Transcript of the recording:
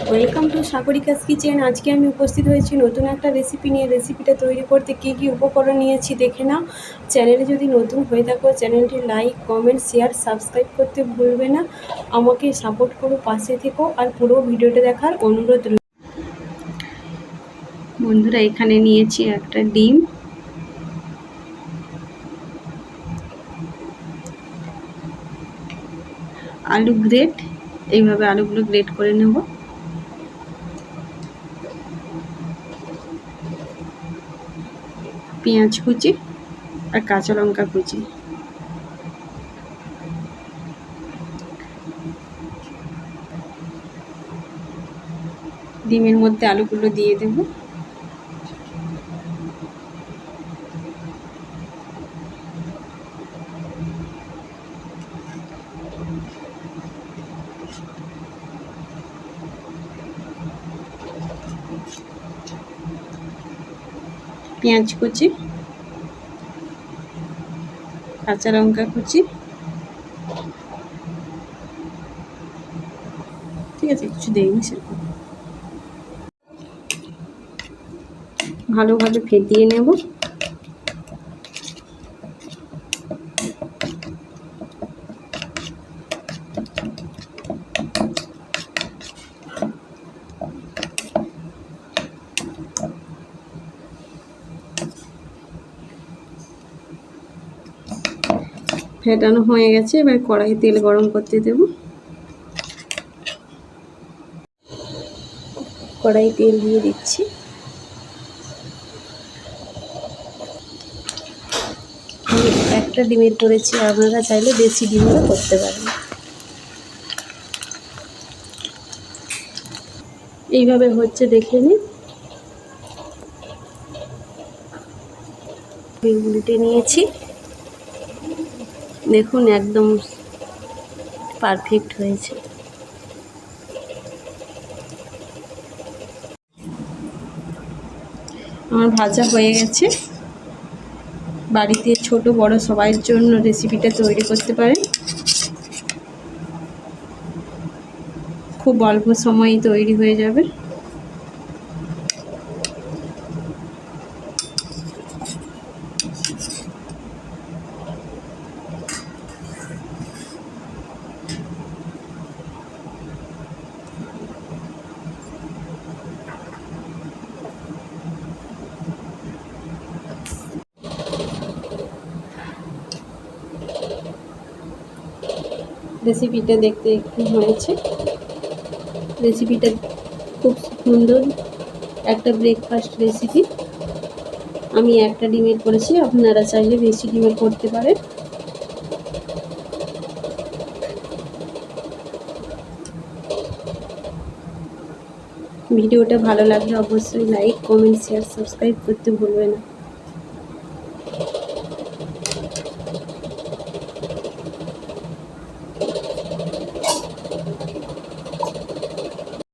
Welcome to সাগরিকাস kitchen. আজকে আমি উপস্থিত হয়েছি নতুন একটা রেসিপি নিয়ে। রেসিপিটা তৈরি করতে কী কী উপকরণ নিয়েছি দেখে নাও। চ্যানেলে যদি নতুন হয়ে থাকো চ্যানেলটি লাইক, কমেন্ট, শেয়ার, সাবস্ক্রাইব করতে ভুলবে না। আমাকে সাপোর্ট করো, পাশে থেকো আর পুরো ভিডিওটা দেখার অনুরোধ রইল। বন্ধুরা, এখানে নিয়েছি একটা ডিম, আলু গ্রেট, এইভাবে আলুগুলো গ্রেট করে নেব। পেঁয়াজ কুচি আর কাঁচা লঙ্কা কুচি, ডিমের মধ্যে আলুগুলো দিয়ে দেব। পেঁয়াজ কুচি, কাঁচা লঙ্কা কুচি, ঠিক আছে, কিছু দেয়নি সেরকম। ভালোভাবে ফেটিয়ে নেব। ফেটানো হয়ে গেছে, এবার কড়াই তেল গরম করতে দেব। কড়াই তেল দিয়ে দিচ্ছি। আমি একটা ডিমের করেছি, আপনারা চাইলে বেশি ডিমেরও করতে পারেন। এইভাবে হচ্ছে দেখে নিন। উল্টে নিয়েছি, দেখুন একদম পারফেক্ট হয়েছে। আমার ভাজা হয়ে গেছে। বাড়িতে ছোট বড় সবার জন্য রেসিপিটা তৈরি করতে পারেন। খুব অল্প সময়ে তৈরি হয়ে যাবে। রেসিপিটা দেখতে একটু হয়েছে। রেসিপিটা খুব সুন্দর একটা ব্রেকফাস্ট রেসিপি। আমি একটা ডিমের করেছি, আপনারা চাইলে বেশি ডিমের করতে পারেন। ভিডিওটা ভালো লাগলে অবশ্যই লাইক, কমেন্ট, শেয়ার, সাবস্ক্রাইব করতে ভুলবেন না।